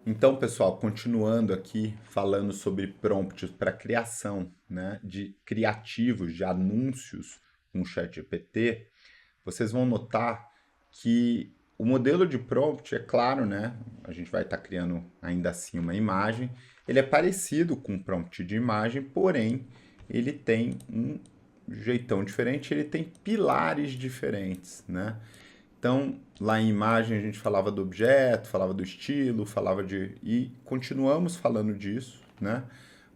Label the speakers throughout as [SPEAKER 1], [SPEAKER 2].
[SPEAKER 1] Então, pessoal, continuando aqui falando sobre prompts para criação, né, de criativos, de anúncios com o ChatGPT, vocês vão notar que o modelo de prompt, é claro, né, a gente vai estar criando ainda assim uma imagem, ele é parecido com um prompt de imagem, porém ele tem um jeitão diferente, ele tem pilares diferentes, né? Então, lá em imagem a gente falava do objeto, falava do estilo, falava de. E continuamos falando disso, né?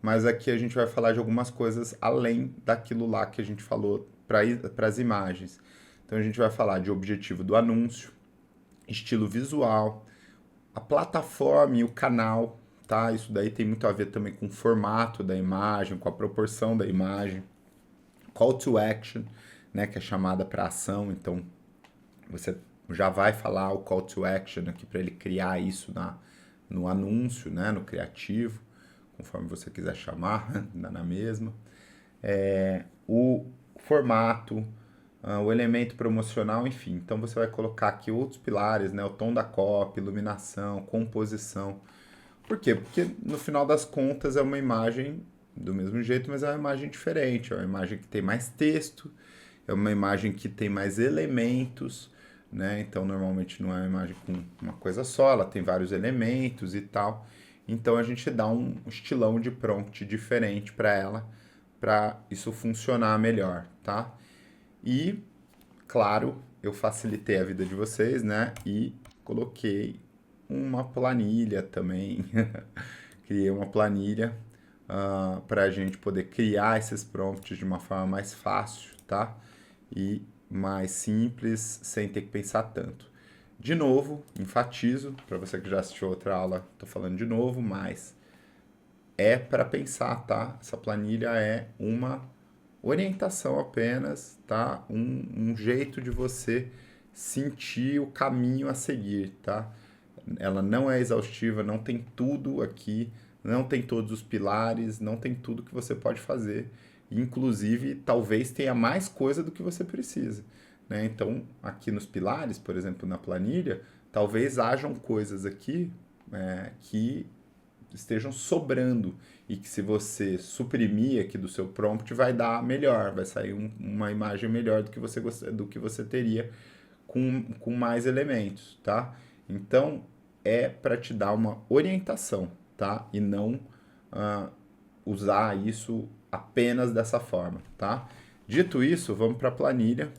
[SPEAKER 1] Mas aqui a gente vai falar de algumas coisas além daquilo lá que a gente falou para as imagens. Então a gente vai falar de objetivo do anúncio, estilo visual, a plataforma e o canal, tá? Isso daí tem muito a ver também com o formato da imagem, com a proporção da imagem, call to action, né? Que é chamada para ação. Então você já vai falar o call to action aqui para ele criar isso no anúncio, né, no criativo, conforme você quiser chamar, dá na mesma. O formato, o elemento promocional, enfim. Então você vai colocar aqui outros pilares, né, o tom da copy, iluminação, composição. Por quê? Porque no final das contas é uma imagem do mesmo jeito, mas é uma imagem diferente. É uma imagem que tem mais texto, é uma imagem que tem mais elementos, né? Então normalmente não é uma imagem com uma coisa só, ela tem vários elementos e tal. Então a gente dá um estilão de prompt diferente para ela, para isso funcionar melhor, tá? E, claro, eu facilitei a vida de vocês, né? E coloquei uma planilha também. Criei uma planilha para a gente poder criar esses prompts de uma forma mais fácil, tá? E mais simples, sem ter que pensar tanto. De novo, enfatizo, para você que já assistiu outra aula, estou falando de novo, mas é para pensar, tá? Essa planilha é uma orientação apenas, tá? Um jeito de você sentir o caminho a seguir, tá? Ela não é exaustiva, não tem tudo aqui, não tem todos os pilares, não tem tudo que você pode fazer. Inclusive, talvez tenha mais coisa do que você precisa, né? Então, aqui nos pilares, por exemplo, na planilha, talvez hajam coisas aqui que estejam sobrando e que se você suprimir aqui do seu prompt vai dar melhor, vai sair uma imagem melhor do que você teria com mais elementos, tá? Então é para te dar uma orientação, tá? E não ah, usar isso apenas dessa forma, tá? Dito isso, vamos para a planilha,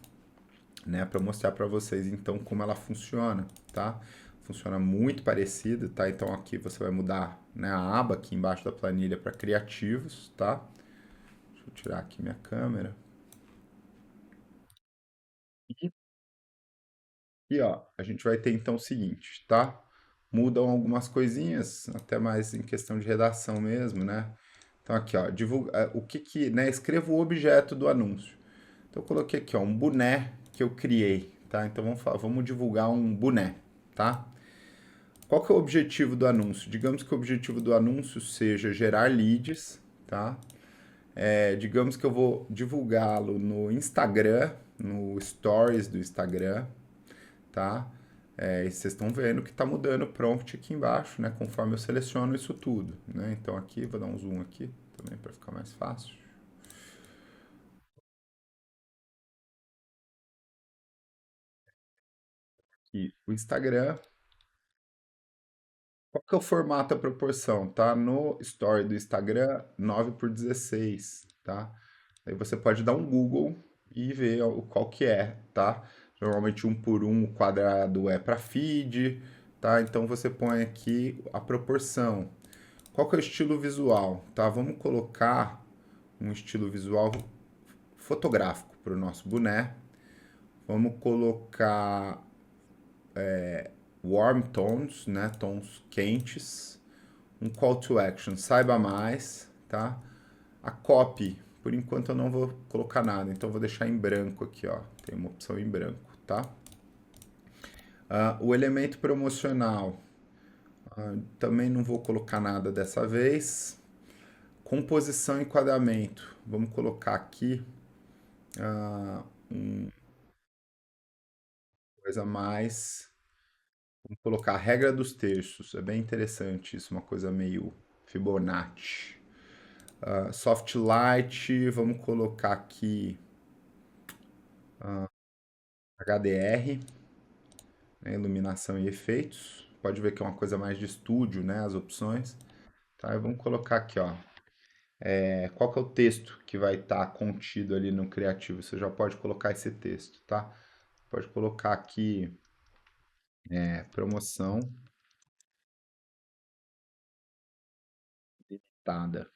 [SPEAKER 1] né, para mostrar para vocês então como ela funciona, tá? Funciona muito parecido, tá? Então aqui você vai mudar, né, a aba aqui embaixo da planilha para criativos, tá? Deixa eu tirar aqui minha câmera. E ó, a gente vai ter então o seguinte, tá? Mudam algumas coisinhas, até mais em questão de redação mesmo, né? Então aqui, ó, divulga, o que que, né? Escreva o objeto do anúncio. Então eu coloquei aqui, ó, um boné que eu criei, tá? Então vamos divulgar um boné, tá? Qual que é o objetivo do anúncio? Digamos que o objetivo do anúncio seja gerar leads, tá? Digamos que eu vou divulgá-lo no Instagram, no Stories do Instagram, tá? E vocês estão vendo que está mudando o prompt aqui embaixo, né? Conforme eu seleciono isso tudo, né? Então aqui, vou dar um zoom aqui também para ficar mais fácil. E o Instagram, qual que é o formato, a proporção? Tá no story do Instagram 9:16, tá? Aí você pode dar um Google e ver qual que é, tá? Normalmente 1:1 o quadrado é para feed, tá? Então você põe aqui a proporção. Qual que é o estilo visual, tá? Vamos colocar um estilo visual fotográfico para o nosso boné. Vamos colocar warm tones, né? Tons quentes. Um call to action, saiba mais, tá? A copy, por enquanto eu não vou colocar nada, então eu vou deixar em branco aqui, ó. Tem uma opção em branco, tá? O elemento promocional, também não vou colocar nada dessa vez. Composição e enquadramento, vamos colocar aqui uma coisa mais Vamos colocar a regra dos terços. É bem interessante isso, uma coisa meio Fibonacci. Soft Light, vamos colocar aqui HDR, né, iluminação e efeitos. Pode ver que é uma coisa mais de estúdio, né, as opções. Tá, e vamos colocar aqui, ó. Qual que é o texto que vai estar contido ali no criativo? Você já pode colocar esse texto, tá? Pode colocar aqui promoção limitada.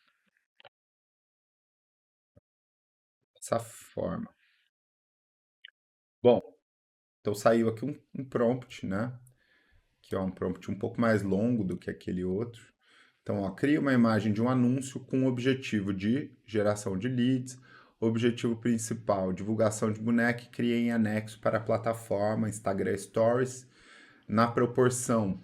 [SPEAKER 1] Dessa forma. Bom, então saiu aqui um prompt, né? Que é um prompt um pouco mais longo do que aquele outro. Então, ó, cria uma imagem de um anúncio com o objetivo de geração de leads, objetivo principal, divulgação de boneco, e cria em anexo para a plataforma Instagram Stories, na proporção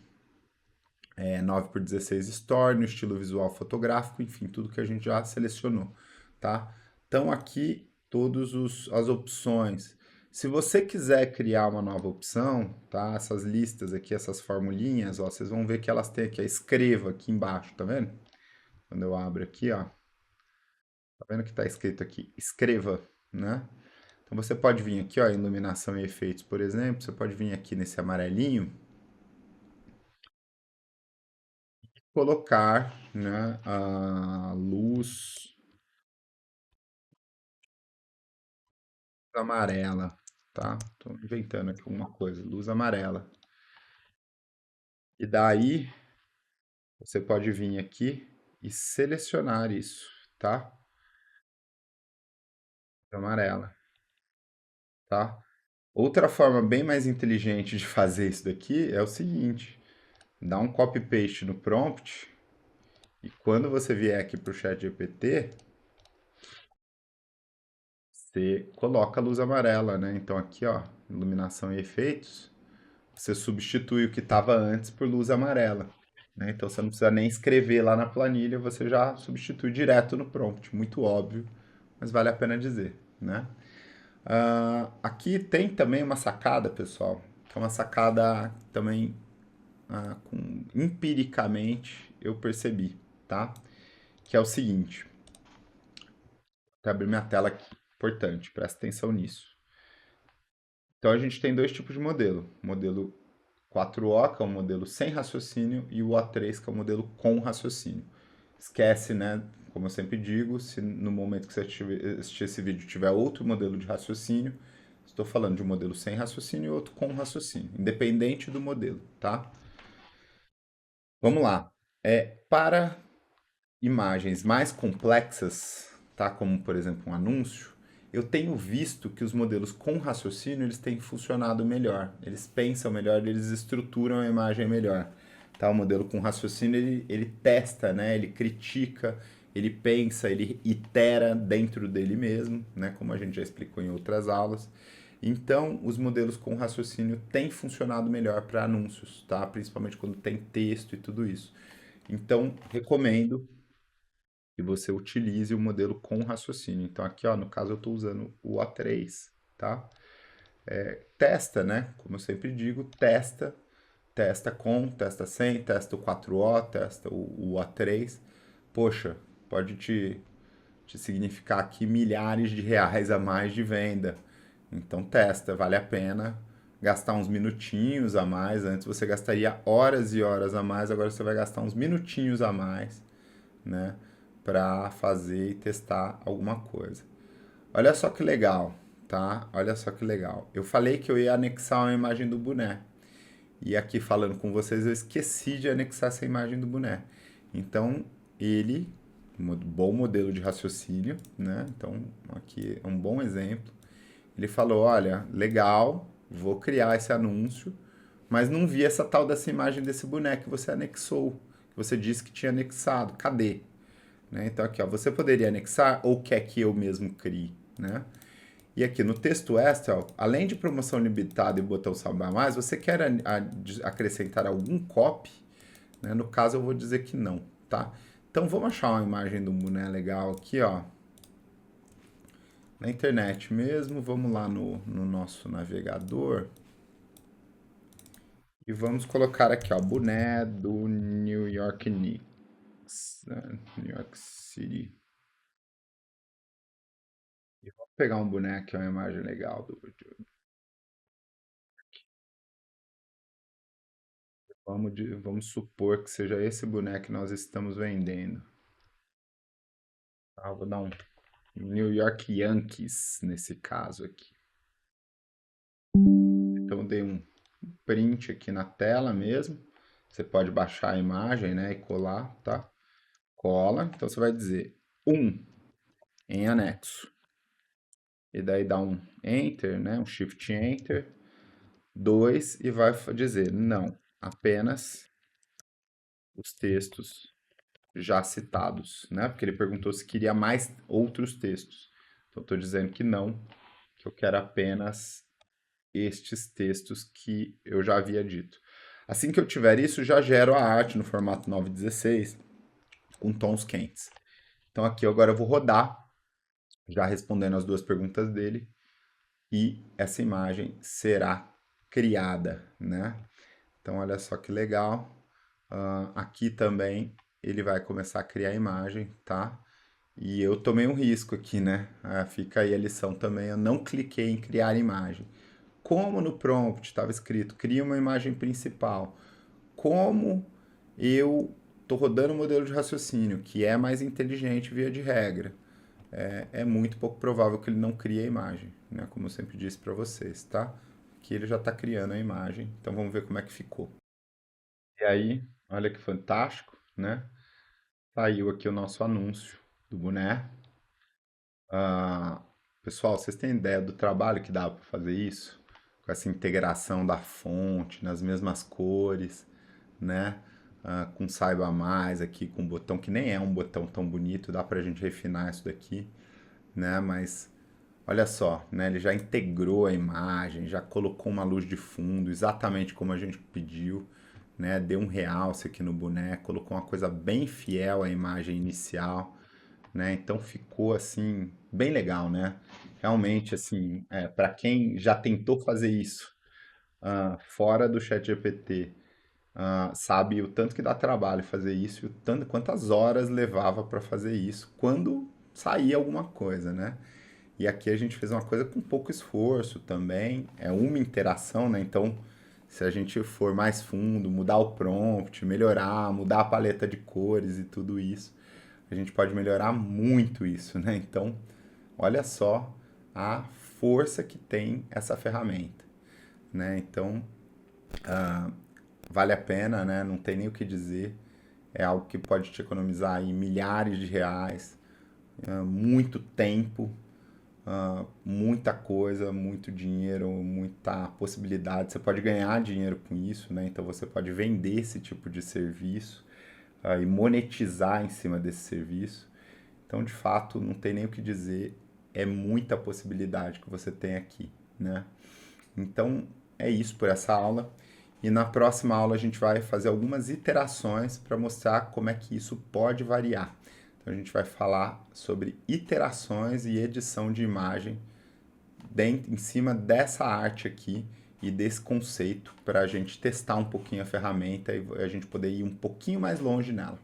[SPEAKER 1] 9:16 Story, no estilo visual fotográfico, enfim, tudo que a gente já selecionou, tá? Então aqui todas as opções. Se você quiser criar uma nova opção, tá? Essas listas aqui, essas formulinhas, ó, vocês vão ver que elas têm aqui, escreva aqui embaixo, tá vendo? Quando eu abro aqui, ó, tá vendo que tá escrito aqui, escreva, né? Então você pode vir aqui, ó, iluminação e efeitos, por exemplo, você pode vir aqui nesse amarelinho, colocar, né, a luz amarela, tá? Tô inventando aqui uma coisa, luz amarela. E daí você pode vir aqui e selecionar isso, tá? Amarela, tá? Outra forma bem mais inteligente de fazer isso daqui é o seguinte: dá um copy paste no prompt e quando você vier aqui para o chat GPT, você coloca a luz amarela, né? Então aqui, ó, iluminação e efeitos, você substitui o que estava antes por luz amarela, né? Então você não precisa nem escrever lá na planilha, você já substitui direto no prompt. Muito óbvio, mas vale a pena dizer, né? Aqui tem também uma sacada, pessoal, que é uma sacada também empiricamente eu percebi, tá? Que é o seguinte, vou abrir minha tela aqui, importante, presta atenção nisso. Então a gente tem dois tipos de modelo. Modelo 4O, que é um modelo sem raciocínio, e o O3, que é um modelo com raciocínio. Esquece, né? Como eu sempre digo, se no momento que você assistir esse vídeo tiver outro modelo de raciocínio, estou falando de um modelo sem raciocínio e outro com raciocínio, independente do modelo, tá? Vamos lá. Para imagens mais complexas, tá? Como por exemplo um anúncio, eu tenho visto que os modelos com raciocínio eles têm funcionado melhor. Eles pensam melhor, eles estruturam a imagem melhor. Tá? O modelo com raciocínio ele testa, né? Ele critica, ele pensa, ele itera dentro dele mesmo, né? Como a gente já explicou em outras aulas. Então, os modelos com raciocínio têm funcionado melhor para anúncios, tá? Principalmente quando tem texto e tudo isso. Então, recomendo que você utilize o modelo com raciocínio. Então aqui, ó, no caso eu estou usando o A3, tá? Testa, né? Como eu sempre digo, testa, testa com, testa sem, testa o 4O, testa o A3. Poxa, pode te significar aqui milhares de reais a mais de venda. Então testa, vale a pena gastar uns minutinhos a mais. Antes você gastaria horas e horas a mais, agora você vai gastar uns minutinhos a mais, né, para fazer e testar alguma coisa. Olha só que legal, tá? Olha só que legal. Eu falei que eu ia anexar uma imagem do boné. E aqui falando com vocês, eu esqueci de anexar essa imagem do boné. Então, ele, um bom modelo de raciocínio, né? Então, aqui é um bom exemplo. Ele falou: olha, legal, vou criar esse anúncio, mas não vi essa tal dessa imagem desse boneco que você anexou, que você disse que tinha anexado. Cadê? Né? Então aqui, ó, você poderia anexar ou quer que eu mesmo crie, né? E aqui no texto extra, ó, além de promoção limitada e botão salvar mais, você quer acrescentar algum copy? Né? No caso eu vou dizer que não, tá? Então vamos achar uma imagem do boné legal aqui, ó. Na internet mesmo, vamos lá no nosso navegador E vamos colocar aqui, ó, boné do New York Knicks, né? New York City. E vamos pegar um boné que é uma imagem legal vamos supor que seja esse boné que nós estamos vendendo. Tá? Vou dar um New York Yankees nesse caso aqui. Então eu dei um print aqui na tela mesmo. Você pode baixar a imagem, né, e colar, tá? Cola. Então você vai dizer um em anexo. E daí dá um Enter, né, um Shift Enter. 2 e vai dizer não, apenas os textos já citados, né? Porque ele perguntou se queria mais outros textos. Então, estou dizendo que não, que eu quero apenas estes textos que eu já havia dito. Assim que eu tiver isso, já gero a arte no formato 916 com tons quentes. Então aqui agora eu vou rodar, já respondendo as duas perguntas dele, e essa imagem será criada, né? Então olha só que legal. Aqui também ele vai começar a criar a imagem, tá? E eu tomei um risco aqui, né? Fica aí a lição também. Eu não cliquei em criar imagem. Como no prompt estava escrito, cria uma imagem principal. Como eu estou rodando o modelo de raciocínio, que é mais inteligente via de regra, é muito pouco provável que ele não crie a imagem, né? Como eu sempre disse para vocês, tá? Que ele já está criando a imagem. Então vamos ver como é que ficou. E aí, olha que fantástico, né? Saiu aqui o nosso anúncio do boné. Ah, pessoal, vocês têm ideia do trabalho que dá para fazer isso? Com essa integração da fonte nas mesmas cores, né? Com saiba mais aqui, com um botão que nem é um botão tão bonito, dá pra gente refinar isso daqui, né? Mas olha só, né? Ele já integrou a imagem, já colocou uma luz de fundo, exatamente como a gente pediu, né? Deu um realce aqui no boneco, colocou uma coisa bem fiel à imagem inicial, né? Então ficou assim bem legal, né? Realmente assim, para quem já tentou fazer isso fora do ChatGPT, sabe o tanto que dá trabalho fazer isso, e o tanto quantas horas levava para fazer isso quando saía alguma coisa, né? E aqui a gente fez uma coisa com pouco esforço também, é uma interação, né? Então, se a gente for mais fundo, mudar o prompt, melhorar, mudar a paleta de cores e tudo isso, a gente pode melhorar muito isso, né? Então, olha só a força que tem essa ferramenta, né? Então, vale a pena, né? Não tem nem o que dizer. É algo que pode te economizar aí milhares de reais, muito tempo, muita coisa, muito dinheiro, muita possibilidade. Você pode ganhar dinheiro com isso, né? Então você pode vender esse tipo de serviço e monetizar em cima desse serviço. Então, de fato, não tem nem o que dizer. É muita possibilidade que você tem aqui, né? Então, é isso por essa aula. E na próxima aula a gente vai fazer algumas iterações para mostrar como é que isso pode variar. Então, a gente vai falar sobre iterações e edição de imagem em cima dessa arte aqui e desse conceito para a gente testar um pouquinho a ferramenta e a gente poder ir um pouquinho mais longe nela.